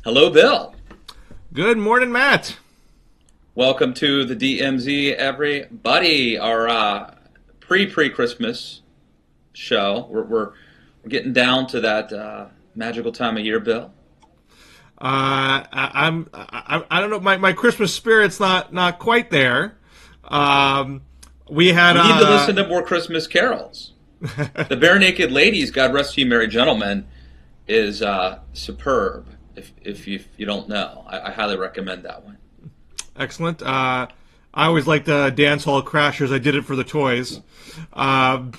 Hello, Bill. Good morning, Matt. Welcome to the DMZ, everybody. Our pre-Christmas show. We're getting down to that magical time of year, Bill. I don't know. My Christmas spirit's not quite there. We had. You need to listen to more Christmas carols. The Bare Naked Ladies, God Rest You Merry Gentlemen, is superb. If you don't know, I highly recommend that one. Excellent. I always liked the Dance Hall Crashers. I did it for the toys. But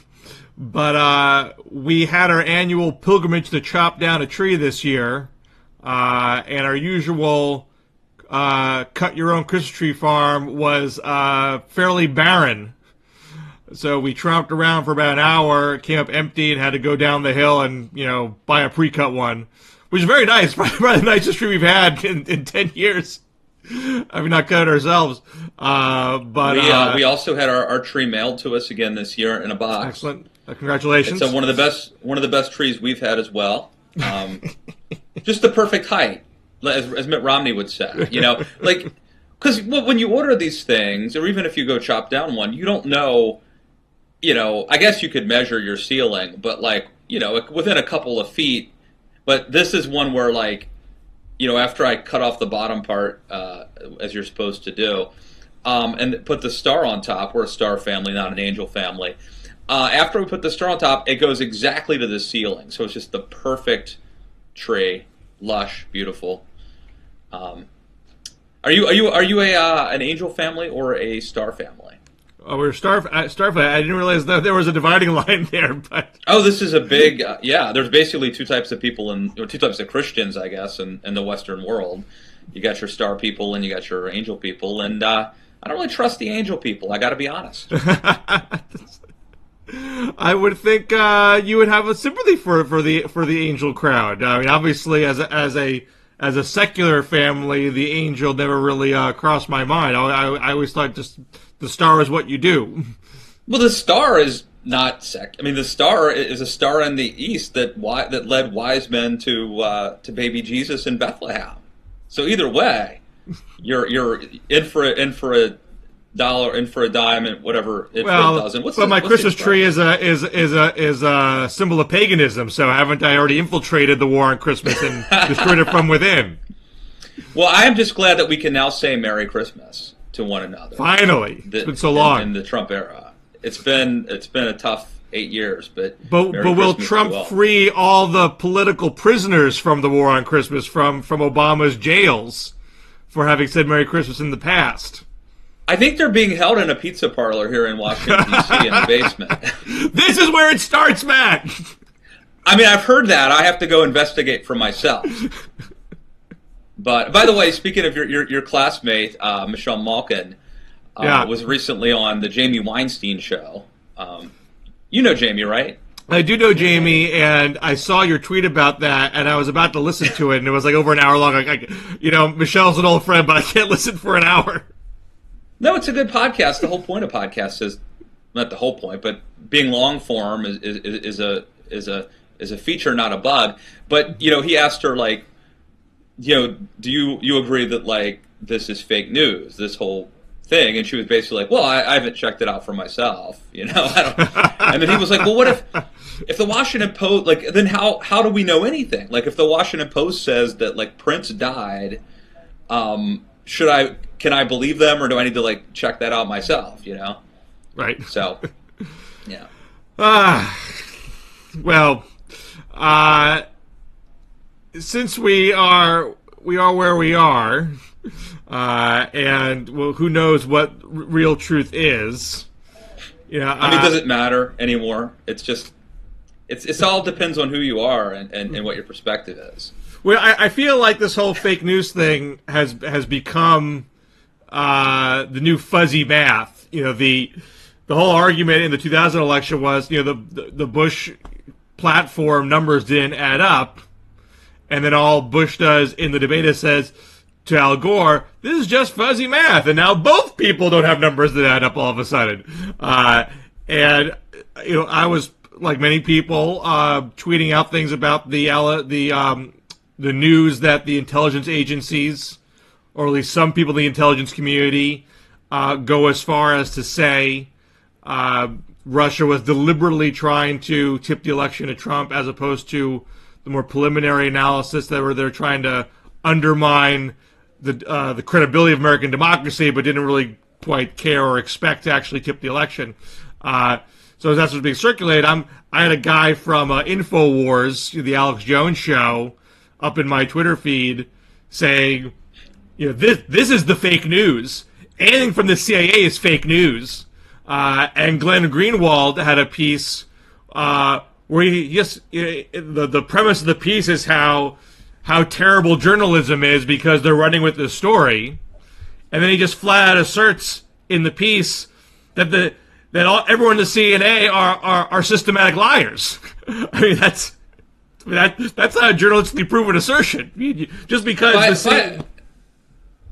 we had our annual pilgrimage to chop down a tree this year, and our usual cut your own Christmas tree farm was fairly barren. So we tromped around for about an hour, came up empty, and had to go down the hill and buy a pre-cut one, which is very nice. Probably the nicest tree we've had in 10 years. I mean, not cut it ourselves, but we also had our tree mailed to us again this year in a box. Excellent. Congratulations! It's one of the best trees we've had as well. Just the perfect height, as Mitt Romney would say. Because when you order these things, or even if you go chop down one, you don't know. I guess you could measure your ceiling, but within a couple of feet. But this is one where after I cut off the bottom part, as you're supposed to do, and put the star on top. We're a star family, not an angel family. After we put the star on top, it goes exactly to the ceiling. So it's just the perfect tree, lush, beautiful. Are you an angel family or a star family? Oh, we're star family. I didn't realize that there was a dividing line there. But this is a big There's basically two types of people two types of Christians, I guess, in the Western world. You got your star people and you got your angel people, and I don't really trust the angel people. I got to be honest. I would think you would have a sympathy for the angel crowd. I mean, obviously, as a secular family, the angel never really crossed my mind. I always thought just the star is what you do. Well, the star is not I mean, the star is a star in the east that led wise men to baby Jesus in Bethlehem. So either way, you're in for a dollar, in for a dime, and whatever for a dozen. But my Christmas tree is a symbol of paganism. So haven't I already infiltrated the war on Christmas and destroyed it from within? Well, I am just glad that we can now say Merry Christmas to one another. Finally, it's been so long in the Trump era. It's been a tough 8 years, but will Trump free all the political prisoners from the war on Christmas from Obama's jails for having said Merry Christmas in the past? I think they're being held in a pizza parlor here in Washington, D.C. in the basement. This is where it starts, Matt! I mean, I've heard that. I have to go investigate for myself. But, by the way, speaking of your classmate, Michelle Malkin, was recently on the Jamie Weinstein show. You know Jamie, right? I do know Jamie, and I saw your tweet about that, and I was about to listen to it, and it was over an hour long. Michelle's an old friend, but I can't listen for an hour. No, it's a good podcast. The whole point of podcasts is not the whole point, but being long form is a feature, not a bug. But he asked her do you agree that this is fake news, this whole thing? And she was basically like, well, I haven't checked it out for myself. I don't. And then he was like, well, what if the Washington Post then how do we know anything? If the Washington Post says that Prince died, can I believe them, or do I need to check that out myself? Right. So, yeah. Since we are where we are, and who knows what real truth is? I mean, does it matter anymore? It's just it's all depends on who you are and what your perspective is. Well, I feel like this whole fake news thing has become the new fuzzy math. The whole argument in the 2000 election was the Bush platform numbers didn't add up, and then all Bush does in the debate says to Al Gore, this is just fuzzy math, and now both people don't have numbers that add up all of a sudden. And I was like many people tweeting out things about the the news that the intelligence agencies, or at least some people in the intelligence community, go as far as to say Russia was deliberately trying to tip the election to Trump, as opposed to the more preliminary analysis that they're trying to undermine the credibility of American democracy, but didn't really quite care or expect to actually tip the election. So that's what's being circulated. I had a guy from InfoWars, the Alex Jones show, up in my Twitter feed saying, this is the fake news. Anything from the CIA is fake news. And Glenn Greenwald had a piece where he just the premise of the piece is how terrible journalism is because they're running with this story, and then he just flat out asserts in the piece that everyone in the CIA are systematic liars. I mean, that's not a journalistically proven assertion. Just because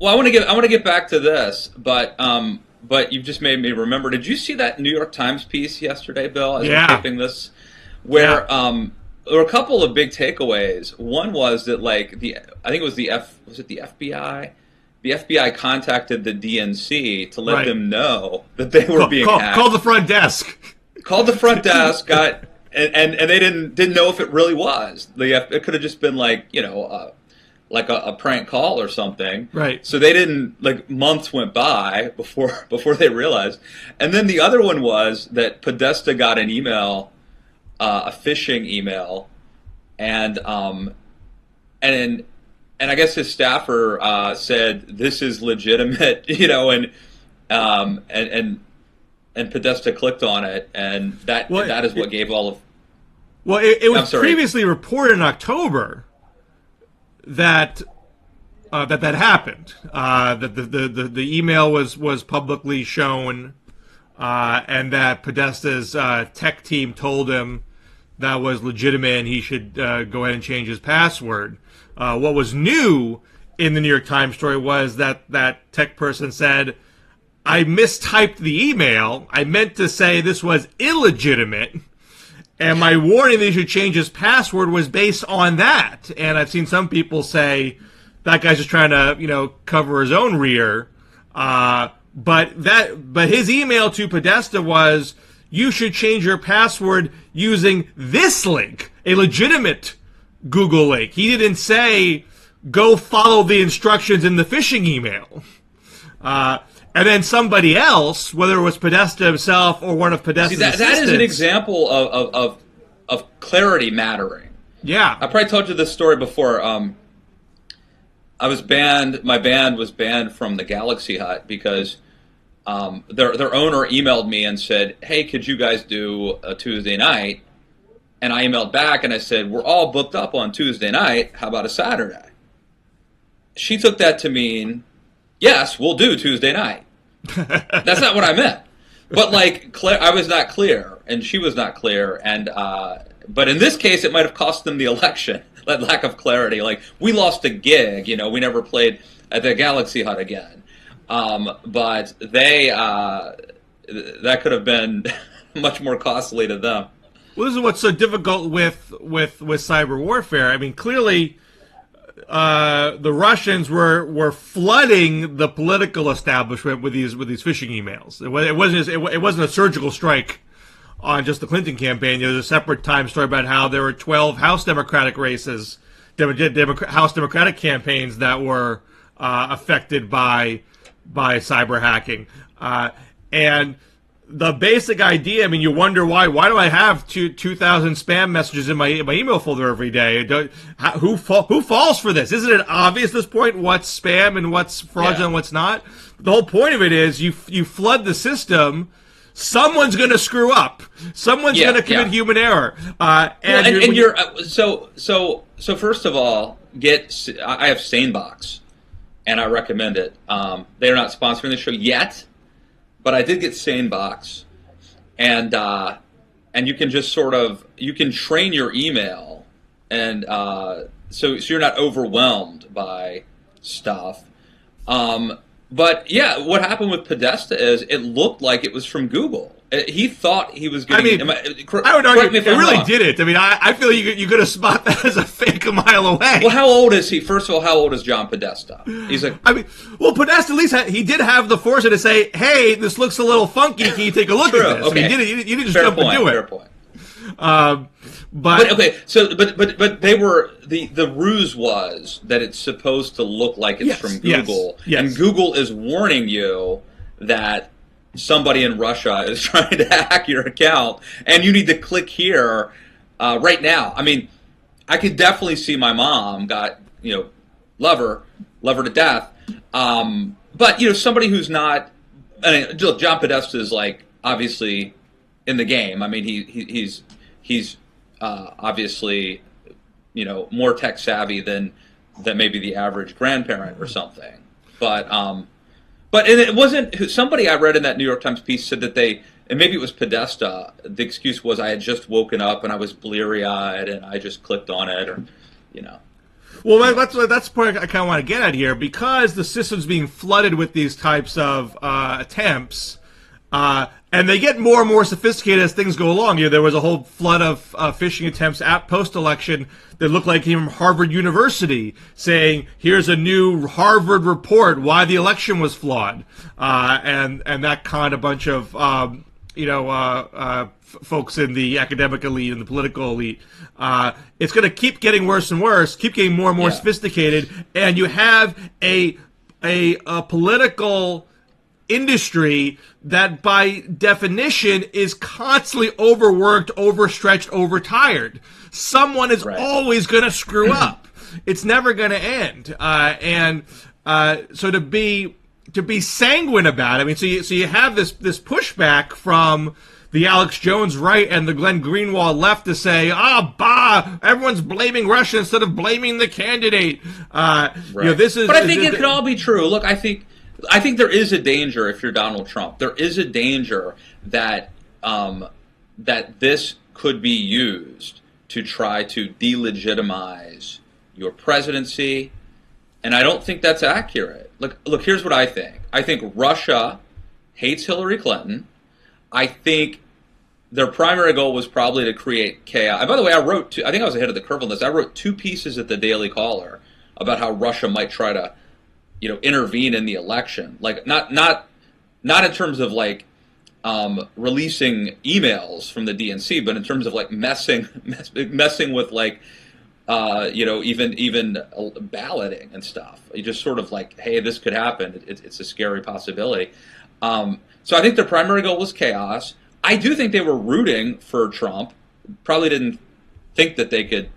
well, I want to get back to this, but you've just made me remember. Did you see that New York Times piece yesterday, Bill? As we're taping this, where there were a couple of big takeaways. One was that I think it was the FBI. The FBI contacted the DNC to let them know that they were being hacked. Called the front desk. Called the front desk. And they didn't know if it really was. It could have just been like a prank call or something. Right. So they didn't, months went by before they realized. And then the other one was that Podesta got an email, a phishing email, and I guess his staffer said this is legitimate, and Podesta clicked on it, and that is what gave all of. Well, it was previously reported in October that that happened. That the email was publicly shown, and that Podesta's tech team told him that was legitimate and he should go ahead and change his password. What was new in the New York Times story was that tech person said, I mistyped the email. I meant to say this was illegitimate. And my warning that he should change his password was based on that. And I've seen some people say that guy's just trying to, cover his own rear. But his email to Podesta was, you should change your password using this link, a legitimate Google link. He didn't say, go follow the instructions in the phishing email. And then somebody else, whether it was Podesta himself or one of Podesta's assistants. That is an example of clarity mattering. Yeah. I probably told you this story before. I was banned. My band was banned from the Galaxy Hut because their owner emailed me and said, hey, could you guys do a Tuesday night? And I emailed back and I said, we're all booked up on Tuesday night. How about a Saturday? She took that to mean, yes, we'll do Tuesday night. That's not what I meant. But I was not clear, and she was not clear, and but in this case, it might have cost them the election. That lack of clarity. We lost a gig. We never played at the Galaxy Hut again. But they that could have been much more costly to them. Well, this is what's so difficult with cyber warfare. I mean, clearly, the Russians were flooding the political establishment with these phishing emails. It wasn't a surgical strike on just the Clinton campaign. There was a separate Times story about how there were 12 House Democratic races, House Democratic campaigns that were affected by cyber hacking, and the basic idea, I mean, you wonder why. Why do I have 2,000 spam messages in my email folder every day? Who falls for this? Isn't it obvious at this point what's spam and what's fraudulent and what's not? The whole point of it is you flood the system. Someone's going to screw up. Someone's going to commit human error. So first of all, I have SaneBox, and I recommend it. They are not sponsoring the show yet. But I did get SaneBox, and you can just you can train your email, and so you're not overwhelmed by stuff. But yeah, what happened with Podesta is it looked like it was from Google. He thought he was getting. I would argue it really didn't. I mean, I feel you could have spot that as a fake a mile away. Well, how old is he? First of all, how old is John Podesta? He's like, Podesta at least he did have the foresight to say, "Hey, this looks a little funky. Can you take a look at this?" Okay. I mean, you didn't just jump and do it. Fair point. But okay, so but they were the ruse was that it's supposed to look like it's from Google, and Google is warning you that somebody in Russia is trying to hack your account, and you need to click here right now. I mean, I could definitely see my mom got, love her to death, but somebody who's not. I mean, look, John Podesta is like obviously in the game. I mean, he's obviously more tech savvy than maybe the average grandparent or something, But it wasn't. Somebody I read in that New York Times piece said that and maybe it was Podesta. The excuse was I had just woken up and I was bleary-eyed and I just clicked on it, or. Well, that's the point I kind of want to get at here, because the system's being flooded with these types of attempts, and they get more and more sophisticated as things go along. There was a whole flood of phishing attempts at post-election that looked like came from Harvard University, saying, "Here's a new Harvard report why the election was flawed," and that kind of bunch of folks in the academic elite and the political elite. It's going to keep getting worse and worse, keep getting more and more sophisticated, and you have a political industry that by definition is constantly overworked, overstretched, overtired. Someone is always going to screw up. It's never going to end. So to be sanguine about it, I mean, so you have this pushback from the Alex Jones right and the Glenn Greenwald left to say, everyone's blaming Russia instead of blaming the candidate. This is. But I think it could all be true. Look, I think there is a danger if you're Donald Trump. There is a danger that that this could be used to try to delegitimize your presidency, and I don't think that's accurate. Look, here's what I think. I think Russia hates Hillary Clinton. I think their primary goal was probably to create chaos. And by the way, I think I was ahead of the curve on this. I wrote 2 pieces at the Daily Caller about how Russia might try to intervene in the election, like not in terms of releasing emails from the DNC, but in terms of messing with even balloting and stuff. You just sort of hey, this could happen. It's a scary possibility. So I think their primary goal was chaos. I do think they were rooting for Trump. Probably didn't think that they could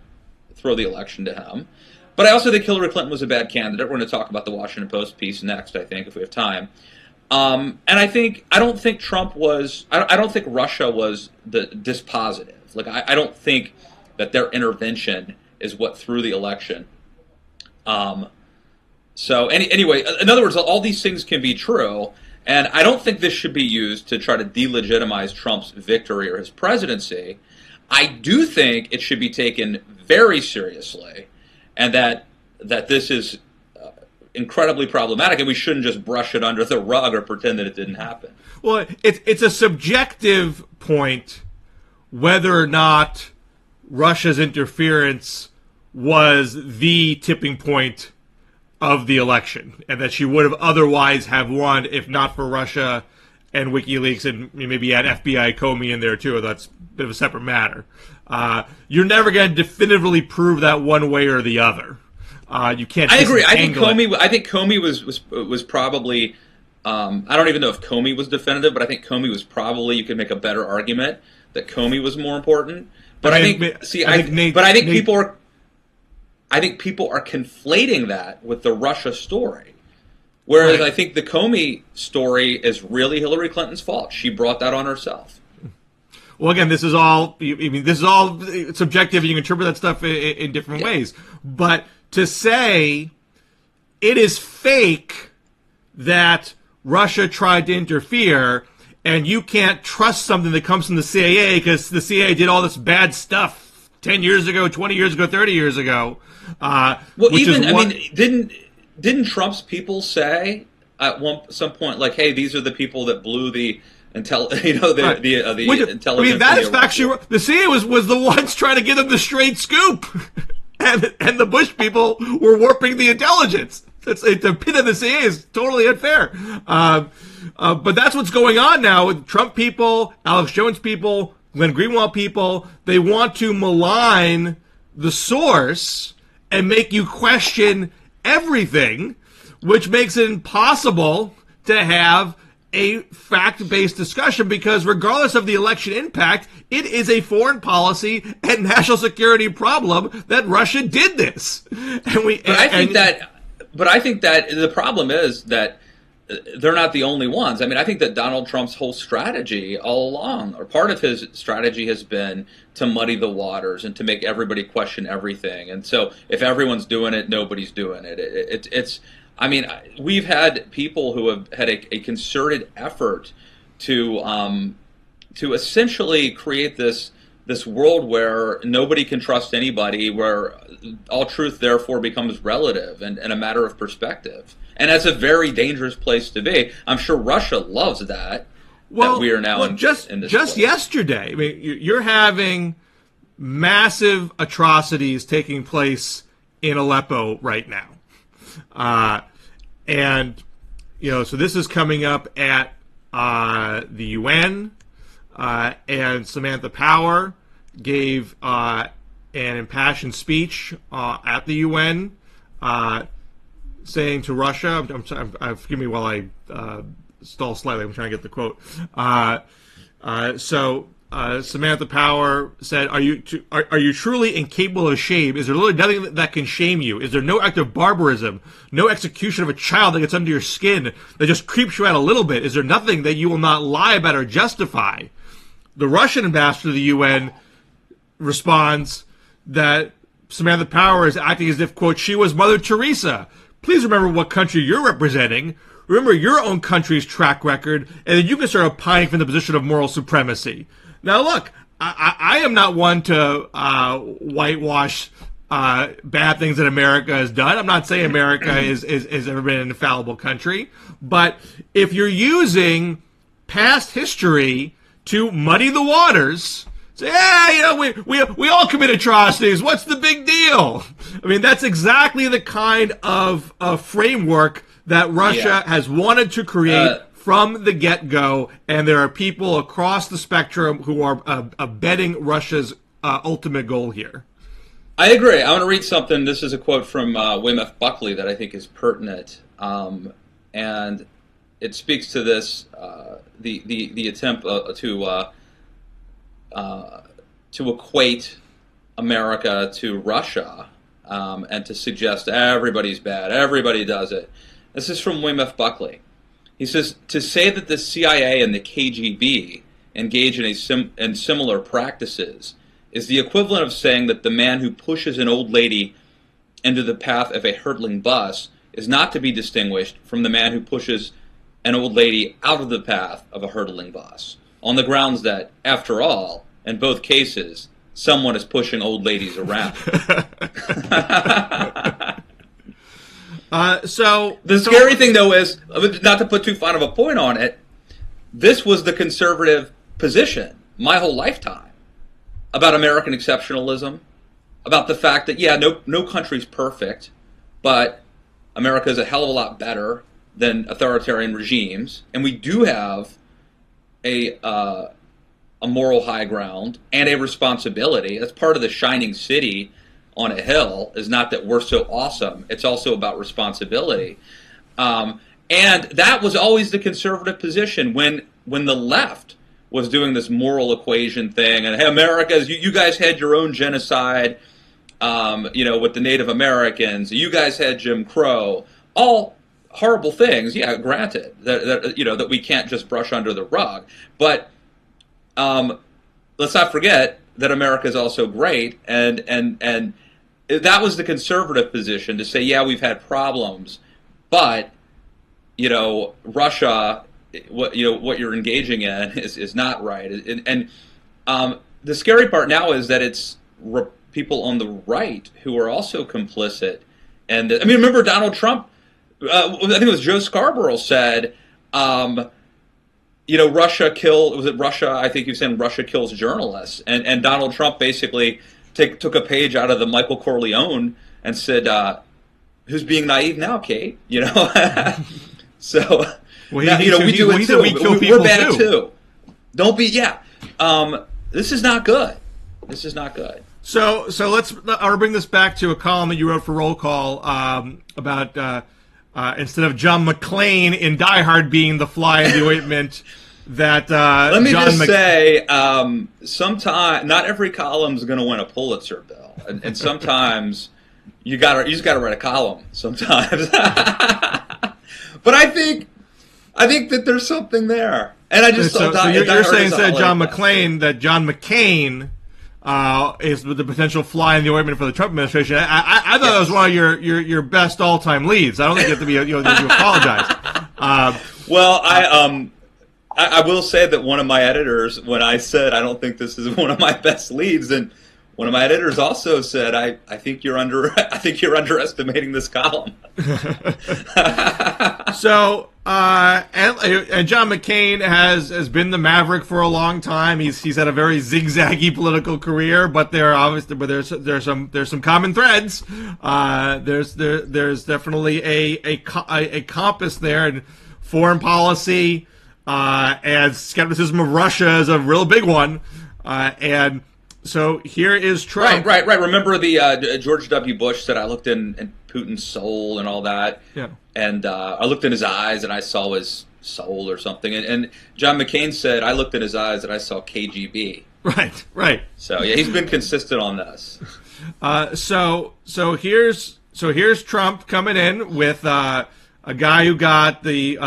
throw the election to him. But I also think Hillary Clinton was a bad candidate. We're going to talk about the Washington Post piece next, I think, if we have time. And I don't think Trump was. I don't think Russia was the dispositive. I don't think that their intervention is what threw the election. So anyway, in other words, all these things can be true, and I don't think this should be used to try to delegitimize Trump's victory or his presidency. I do think it should be taken very seriously, and that this is incredibly problematic, and we shouldn't just brush it under the rug or pretend that it didn't happen. Well, it's a subjective point whether or not Russia's interference was the tipping point of the election, and that she would have otherwise have won if not for Russia and WikiLeaks, and maybe add FBI Comey in there too. That's a bit of a separate matter. You're never going to definitively prove that one way or the other. You can't. I agree. I think Comey was probably. I don't even know if Comey was definitive, but I think Comey was probably. You could make a better argument that Comey was more important. But I think people are. I think people are conflating that with the Russia story. Whereas I think the Comey story is really Hillary Clinton's fault. She brought that on herself. Well, again, this is all subjective. You can interpret that stuff in different ways. But to say it is fake that Russia tried to interfere and you can't trust something that comes from the CIA because the CIA did all this bad stuff 10 years ago, 20 years ago, 30 years ago. Didn't Trump's people say at some point, hey, these are the people that blew the Which, intelligence. I mean, that is factually. The CIA was the ones trying to give them the straight scoop, and the Bush people were warping the intelligence. The pin of the CIA is totally unfair. But that's what's going on now with Trump people, Alex Jones people, Glenn Greenwald people. They want to malign the source and make you question everything, which makes it impossible to have a fact-based discussion, because regardless of the election impact, it is a foreign policy and national security problem that Russia did this. But I think that the problem is that they're not the only ones. I mean, I think that Donald Trump's whole strategy all along, or part of his strategy, has been to muddy the waters and to make everybody question everything. And so if everyone's doing it, nobody's doing it. I mean, we've had people who have had a concerted effort to essentially create this world where nobody can trust anybody, where all truth therefore becomes relative and a matter of perspective. And that's a very dangerous place to be. I'm sure Russia loves that. Well, that we are now in this place. Yesterday, I mean, you're having massive atrocities taking place in Aleppo right now. And, so this is coming up at the UN, and Samantha Power gave an impassioned speech at the UN, saying to Russia, forgive me while I stall slightly, I'm trying to get the quote. Samantha Power said, "Are you truly incapable of shame? Is there literally nothing that can shame you? Is there no act of barbarism, no execution of a child that gets under your skin, that just creeps you out a little bit? Is there nothing that you will not lie about or justify?" The Russian ambassador to the UN responds that Samantha Power is acting as if, quote, she was Mother Teresa. Please remember what country you're representing. Remember your own country's track record, and then you can start opining from the position of moral supremacy. Now, look, I am not one to whitewash bad things that America has done. I'm not saying America is ever been an infallible country, but if you're using past history to muddy the waters, say, hey, we all commit atrocities. What's the big deal? I mean, that's exactly the kind of framework that Russia has wanted to create from the get-go, and there are people across the spectrum who are abetting Russia's ultimate goal here. I agree. I want to read something. This is a quote from William F. Buckley that I think is pertinent, and it speaks to this, the attempt to equate America to Russia, and to suggest everybody's bad, everybody does it. This is from William F. Buckley. He says, to say that the CIA and the KGB engage in similar practices is the equivalent of saying that the man who pushes an old lady into the path of a hurtling bus is not to be distinguished from the man who pushes an old lady out of the path of a hurtling bus, on the grounds that, after all, in both cases, someone is pushing old ladies around. The scary thing, though, is, not to put too fine of a point on it, this was the conservative position my whole lifetime about American exceptionalism, about the fact that, no country's perfect, but America is a hell of a lot better than authoritarian regimes, and we do have a moral high ground and a responsibility. That's part of the shining city on a hill, is not that we're so awesome. It's also about responsibility. And that was always the conservative position when the left was doing this moral equation thing. And, hey, America, you guys had your own genocide, with the Native Americans. You guys had Jim Crow. All horrible things, granted, that we can't just brush under the rug. But let's not forget that America is also great, and that was the conservative position, to say, we've had problems, but Russia, what you're engaging in is not right. And the scary part now is that it's people on the right who are also complicit. And remember Donald Trump? I think it was Joe Scarborough said, Russia killed. Was it Russia? I think you said Russia kills journalists, and Donald Trump basically took a page out of the Michael Corleone and said, "Who's being naive now, Kate?" So Well, now, we do it too. We're bad too. Don't be. Yeah. This is not good. This is not good. So I'll bring this back to a column that you wrote for Roll Call about instead of John McClane in Die Hard being the fly in the ointment, that let me just say, sometimes not every column's going to win a Pulitzer, Bill, and sometimes you just got to write a column sometimes. But I think that there's something there, and I just so you're saying instead of John McClane that John McCain is the potential fly in the ointment for the Trump administration. I thought that was one of your best all-time leads. I don't think you have to be you apologize. Well, I will say that one of my editors, when I said I don't think this is one of my best leads, and one of my editors also said I think you're underestimating this column. So and John McCain has been the maverick for a long time. He's had a very zigzaggy political career, but there's some common threads. There's definitely a compass there, and foreign policy and skepticism of Russia is a real big one. And so here is Trump. Right. Remember the George W. Bush said, I looked in Putin's soul and all that. Yeah. And I looked in his eyes and I saw his soul or something. And John McCain said, I looked in his eyes and I saw KGB. Right. So yeah, he's been consistent on this. So here's Trump coming in with a guy who got the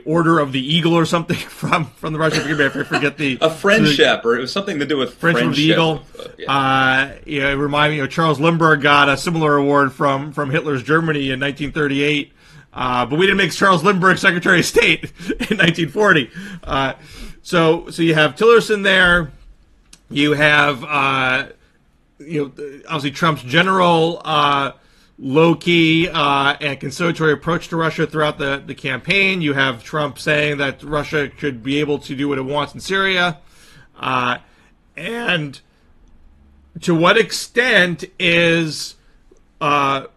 Order of the Eagle or something from the Russian. I forget a friendship, or it was something to do with friendship of the Eagle. It reminded me of Charles Lindbergh got a similar award from Hitler's Germany in 1938, but we didn't make Charles Lindbergh Secretary of State in 1940. So you have Tillerson there. You have obviously Trump's general low-key and conciliatory approach to Russia throughout the campaign. You have Trump saying that Russia should be able to do what it wants in Syria. And to what extent is the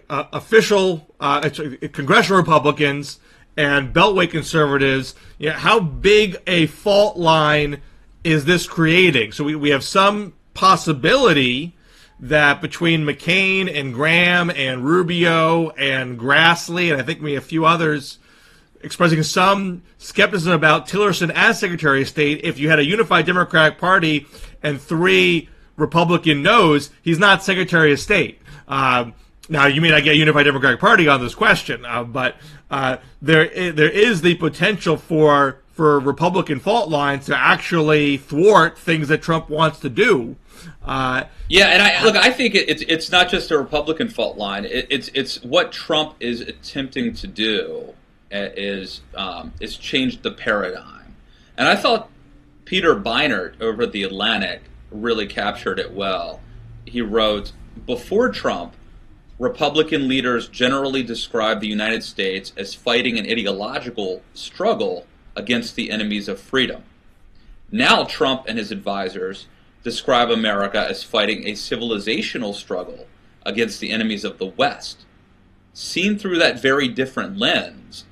official congressional Republicans and Beltway conservatives, how big a fault line is this creating? So we have some possibility that between McCain and Graham and Rubio and Grassley, and I think maybe a few others, expressing some skepticism about Tillerson as Secretary of State, if you had a unified Democratic Party and 3 Republican no's, he's not Secretary of State. Now, you may not get a unified Democratic Party on this question, but there is the potential for Republican fault lines to actually thwart things that Trump wants to do. And I think it's not just a Republican fault line. It's what Trump is attempting to do is change the paradigm. And I thought Peter Beinart over at The Atlantic really captured it well. He wrote, before Trump, Republican leaders generally described the United States as fighting an ideological struggle against the enemies of freedom. Now Trump and his advisors describe America as fighting a civilizational struggle against the enemies of the West. Seen through that very different lens,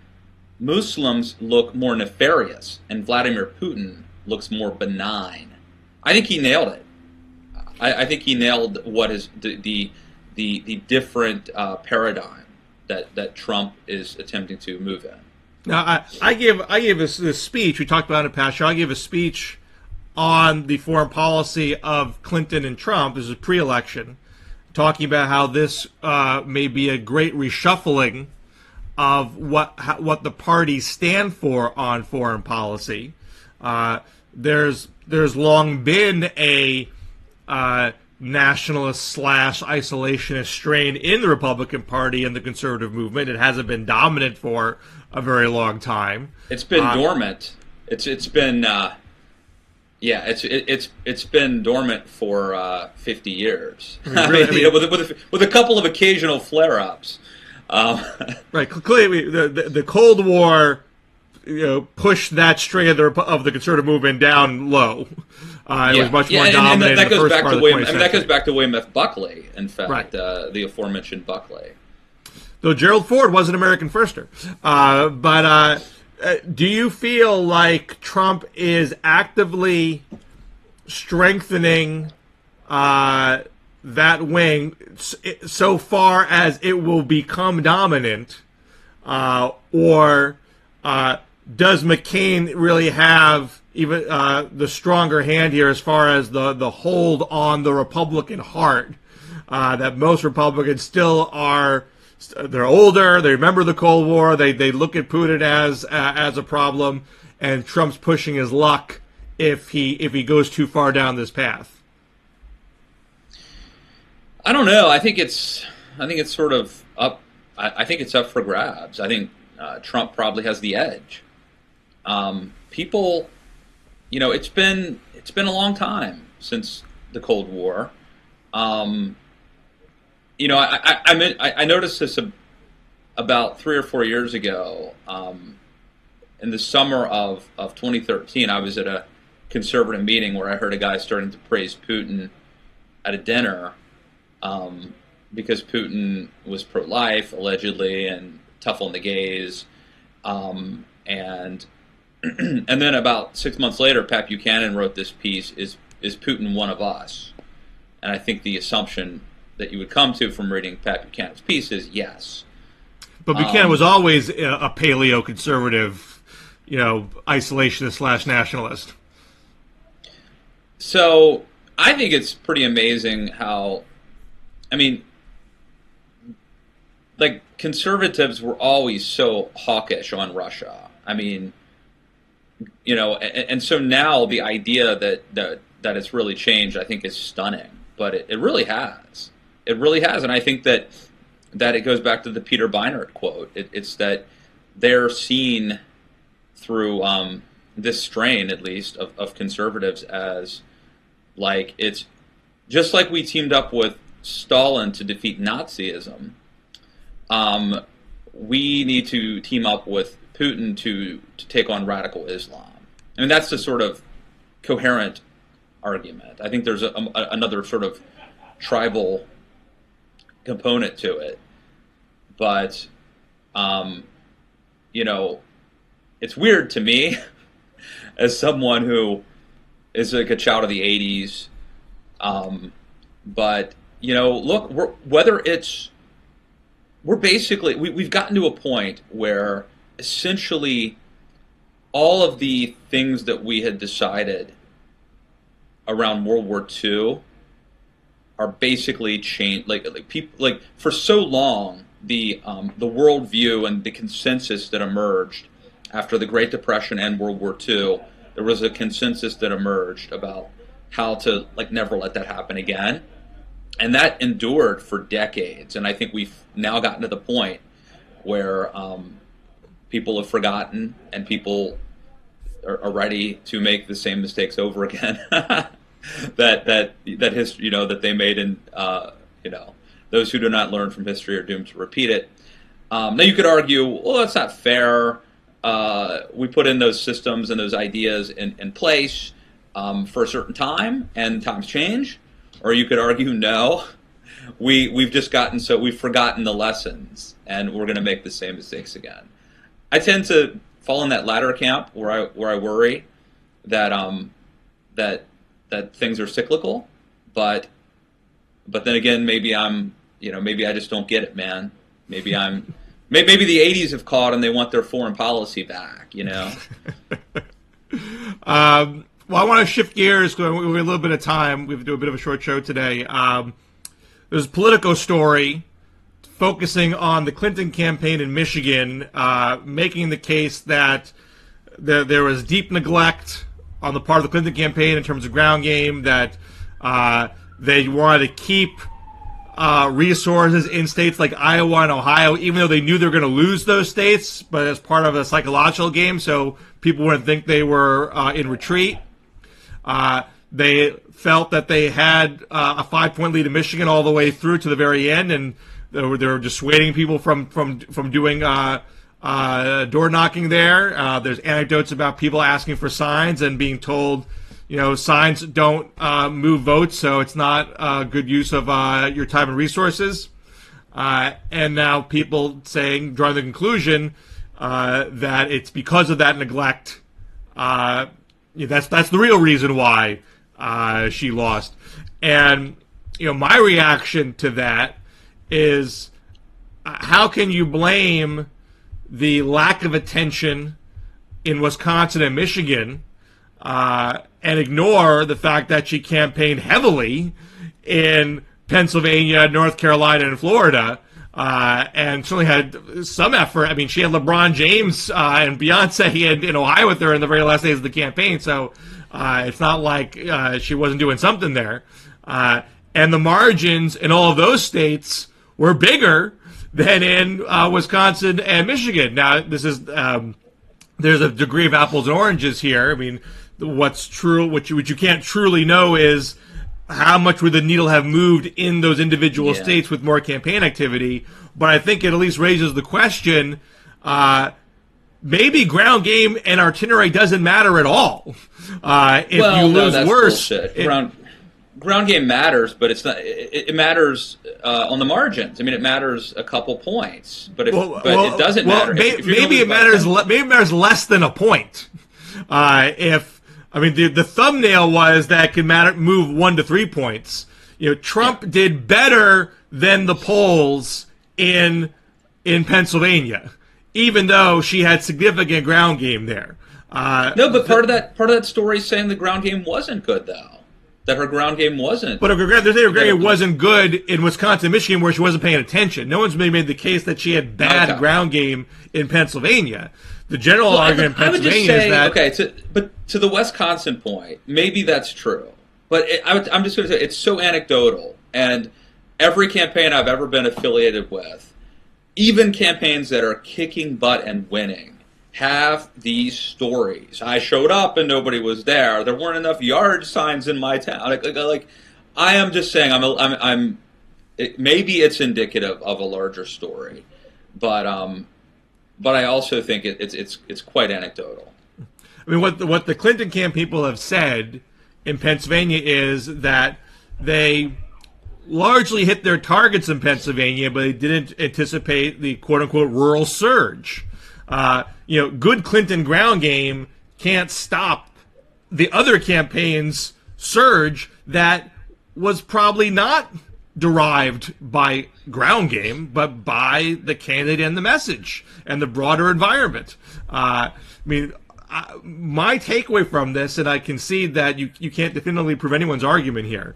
Muslims look more nefarious and Vladimir Putin looks more benign. I think he nailed it. I think he nailed what is the different paradigm that Trump is attempting to move in. Now, I gave this speech, we talked about it in the past show, I gave a speech on the foreign policy of Clinton and Trump. This is pre-election, talking about how this may be a great reshuffling of what the parties stand for on foreign policy. There's long been a nationalist / isolationist strain in the Republican Party and the conservative movement. It hasn't been dominant for a very long time. It's been dormant. It's been dormant for 50 years. Really, with a couple of occasional flare-ups. Um, Right. Clearly, the Cold War, pushed that strain of the conservative movement down low. It was much more dominant in the first part of the 20th century. that goes back to William F. Buckley, in fact, Right. The aforementioned Buckley. Though Gerald Ford was an American firster. But do you feel like Trump is actively strengthening that wing so far as it will become dominant, or does McCain really have even the stronger hand here as far as the hold on the Republican heart that most Republicans still are? They're older. They remember the Cold War. They look at Putin as a problem, and Trump's pushing his luck if he goes too far down this path. I don't know. I think it's sort of up. I think it's up for grabs. I think Trump probably has the edge. People, it's been a long time since the Cold War. I noticed this about 3 or 4 years ago. In the summer of 2013, I was at a conservative meeting where I heard a guy starting to praise Putin at a dinner. Because Putin was pro-life, allegedly, and tough on the gays. And then about 6 months later, Pat Buchanan wrote this piece, Is Putin one of us? And I think the assumption that you would come to from reading Pat Buchanan's piece is yes. But Buchanan was always a paleo-conservative, isolationist / nationalist. So I think it's pretty amazing how, conservatives were always so hawkish on Russia. And so now the idea that it's really changed, I think, is stunning. But it really has. It really has. And I think that it goes back to the Peter Beinart quote. It's that they're seen through this strain, at least, of conservatives as, it's just like we teamed up with Stalin to defeat Nazism. We need to team up with Putin to take on radical Islam. That's the sort of coherent argument. I think there's another sort of tribal component to it. But, it's weird to me as someone who is like a child of the 80s. But, look, we've gotten to a point where essentially all of the things that we had decided around World War II are basically changed. People, for so long, the worldview and the consensus that emerged after the Great Depression and World War II, there was a consensus that emerged about how to never let that happen again. And that endured for decades. And I think we've now gotten to the point where people have forgotten and people are ready to make the same mistakes over again that history, that they made. And those who do not learn from history are doomed to repeat it. Now you could argue, well, that's not fair. We put in those systems and those ideas in place for a certain time, and times change. Or you could argue, no, we've forgotten the lessons, and we're going to make the same mistakes again. I tend to fall in that latter camp where I worry that things are cyclical, but then again, maybe I just don't get it, man. Maybe the 80s have caught and they want their foreign policy back, Well, I want to shift gears because we have a little bit of time. We have to do a bit of a short show today. There's a Politico story focusing on the Clinton campaign in Michigan, making the case that there was deep neglect on the part of the Clinton campaign in terms of ground game, that they wanted to keep resources in states like Iowa and Ohio, even though they knew they were going to lose those states, but as part of a psychological game, so people wouldn't think they were in retreat. They felt that they had a 5-point lead in Michigan all the way through to the very end, and they were dissuading people from doing door knocking there. There's anecdotes about people asking for signs and being told, signs don't move votes, so it's not a good use of your time and resources. And now people drawing the conclusion that it's because of that neglect. That's the real reason why she lost. And my reaction to that is, how can you blame the lack of attention in Wisconsin and Michigan and ignore the fact that she campaigned heavily in Pennsylvania, North Carolina, and Florida, and certainly had some effort. I mean, she had LeBron James and Beyonce in Ohio with her in the very last days of the campaign, so it's not like she wasn't doing something there. And the margins in all of those states were bigger than in Wisconsin and Michigan. Now, this is there's a degree of apples and oranges here. I mean, what's true, what you can't truly know is how much would the needle have moved in those individual states with more campaign activity. But I think it at least raises the question, maybe ground game and artillery doesn't matter at all. If you lose worse. Ground game matters, but it's not. It matters on the margins. I mean, it matters a couple points, but it doesn't matter. Maybe it matters. Maybe it matters less than a point. The thumbnail was that it could move 1 to 3 points. Trump did better than the polls in Pennsylvania, even though she had significant ground game there. No, but part of that story is saying the ground game wasn't good, though. That her ground game wasn't. But her ground game wasn't good in Wisconsin, Michigan, where she wasn't paying attention. No one's made the case that she had bad ground game in Pennsylvania. The general argument in Pennsylvania is that. But to the Wisconsin point, maybe that's true. But I'm just going to say it's so anecdotal, and every campaign I've ever been affiliated with, even campaigns that are kicking butt and winning, have these stories. I showed up and nobody was there. There weren't enough yard signs in my town. Like I am just saying, maybe it's indicative of a larger story, but I also think it's quite anecdotal. I mean, what the Clinton camp people have said in Pennsylvania is that they largely hit their targets in Pennsylvania, but they didn't anticipate the quote-unquote rural surge. Good Clinton ground game can't stop the other campaign's surge that was probably not derived by ground game, but by the candidate and the message and the broader environment. My takeaway from this, and I concede that you can't definitively prove anyone's argument here,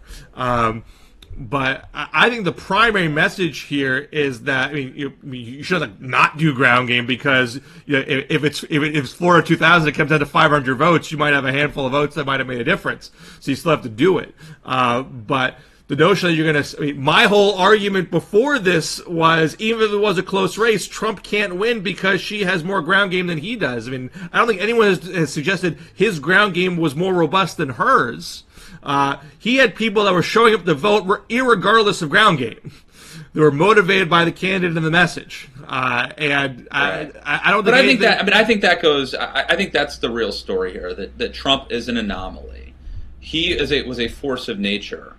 but I think the primary message here is that you should not do ground game because if it's Florida 2000, it comes down to 500 votes, you might have a handful of votes that might have made a difference. So you still have to do it. But the notion that you're going to, my whole argument before this was, even if it was a close race, Trump can't win because she has more ground game than he does. I don't think anyone has suggested his ground game was more robust than hers. He had people that were showing up to vote irregardless of ground game. They were motivated by the candidate and the message. I don't think. I think that goes. I think that's the real story here. That Trump is an anomaly. He was a force of nature.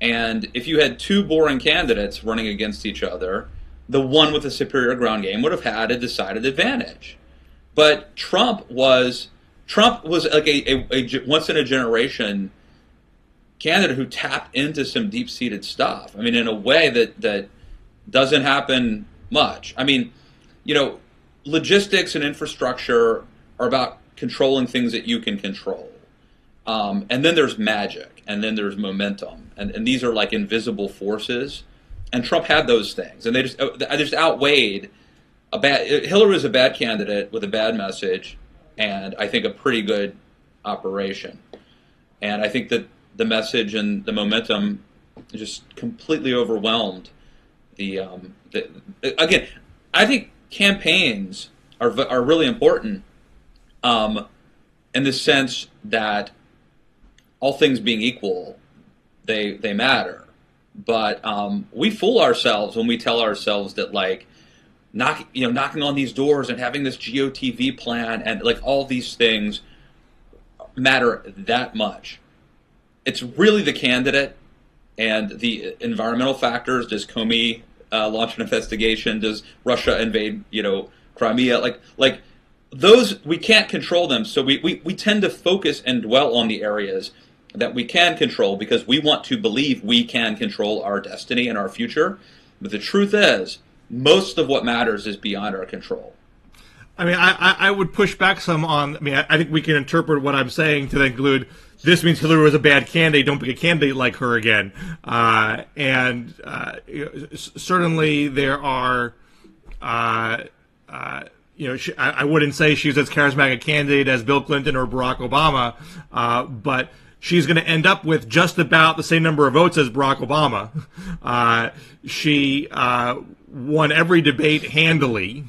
And if you had two boring candidates running against each other, the one with a superior ground game would have had a decided advantage. But Trump was like a once in a generation candidate who tapped into some deep-seated stuff. In a way that doesn't happen much. Logistics and infrastructure are about controlling things that you can control. And then there's magic, and then there's momentum. And these are like invisible forces. And Trump had those things. And they just outweighed Hillary was a bad candidate with a bad message, and I think a pretty good operation. And I think that the message and the momentum just completely overwhelmed again, I think campaigns are really important in the sense that, all things being equal, they matter. But we fool ourselves when we tell ourselves that like knocking on these doors and having this GOTV plan and like all these things matter that much. It's really the candidate and the environmental factors. Does Comey launch an investigation? Does Russia invade, Crimea? Like those, we can't control them. So we tend to focus and dwell on the areas that we can control because we want to believe we can control our destiny and our future. But the truth is, most of what matters is beyond our control. I mean, I would push back some on. I mean, I think we can interpret what I'm saying to include this means Hillary was a bad candidate. Don't be a candidate like her again. Certainly there are. I wouldn't say she's as charismatic a candidate as Bill Clinton or Barack Obama, but she's going to end up with just about the same number of votes as Barack Obama. She won every debate handily.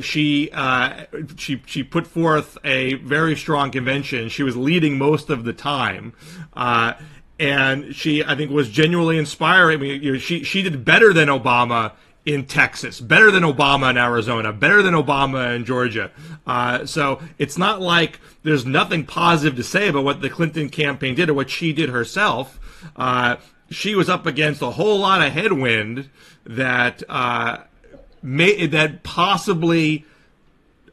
She put forth a very strong convention. She was leading most of the time, and she, I think, was genuinely inspiring. I mean, she did better than Obama in Texas, better than Obama in Arizona, better than Obama in Georgia. So it's not like there's nothing positive to say about what the Clinton campaign did or what she did herself. She was up against a whole lot of headwind that possibly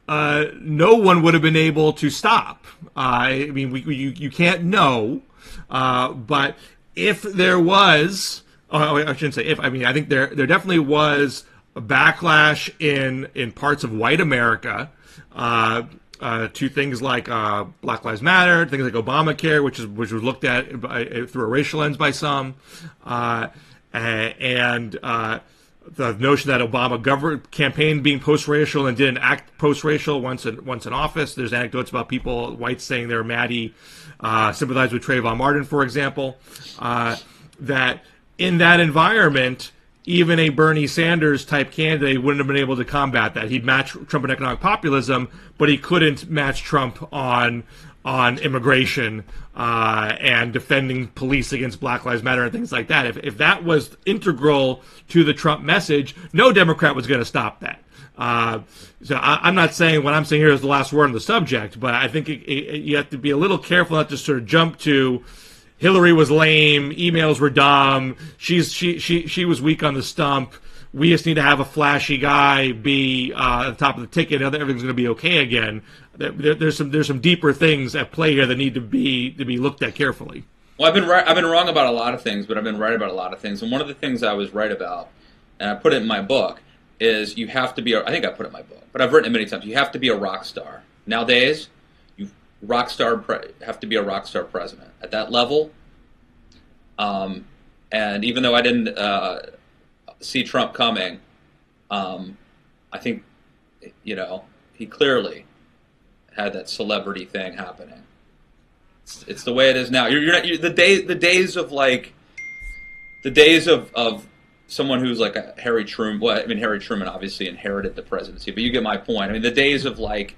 no one would have been able to stop. I mean, you can't know, but if there was, I shouldn't say if. I mean, I think there definitely was a backlash in parts of white America to things like Black Lives Matter, things like Obamacare, which was looked at through a racial lens by some, and the notion that Obama campaigned being post-racial and didn't act post-racial once in office. There's anecdotes about people, whites, saying they're Maddie, sympathized with Trayvon Martin, for example, that in that environment, even a Bernie Sanders type candidate wouldn't have been able to combat that. He'd match Trump in economic populism, but he couldn't match Trump on immigration and defending police against Black Lives Matter and things like that. If that was integral to the Trump message, no Democrat was going to stop that. So I'm not saying what I'm saying here is the last word on the subject, but I think you have to be a little careful not to sort of jump to Hillary was lame, emails were dumb, she was weak on the stump. We just need to have a flashy guy be at the top of the ticket, and everything's going to be okay again. There's some deeper things at play here that need to be looked at carefully. Well, I've been wrong about a lot of things, but I've been right about a lot of things. And one of the things I was right about, and I put it in my book, is you have to be. I think I put it in my book, but I've written it many times. You have to be a rock star nowadays. Have to be a rock star president at that level. And even though I didn't see Trump coming, I think he clearly had that celebrity thing happening. It's the way it is now. The days of someone who's like a Harry Truman. Well, I mean, Harry Truman obviously inherited the presidency, but you get my point. I mean, the days of like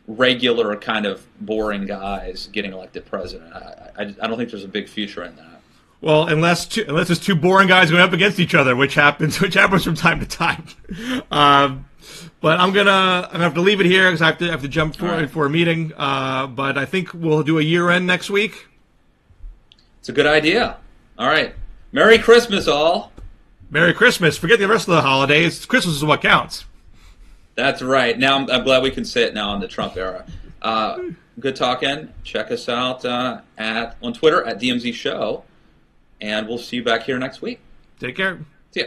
regular kind of boring guys getting elected president. I don't think there's a big future in that. Well, unless it's two boring guys going up against each other, which happens from time to time. But I'm gonna have to leave it here because I have to jump for a meeting. But I think we'll do a year-end next week. It's a good idea. All right. Merry Christmas, all. Merry Christmas. Forget the rest of the holidays. Christmas is what counts. That's right. Now I'm glad we can say it now in the Trump era. Good talking. Check us out on Twitter at DMZ Show. And we'll see you back here next week. Take care. See ya.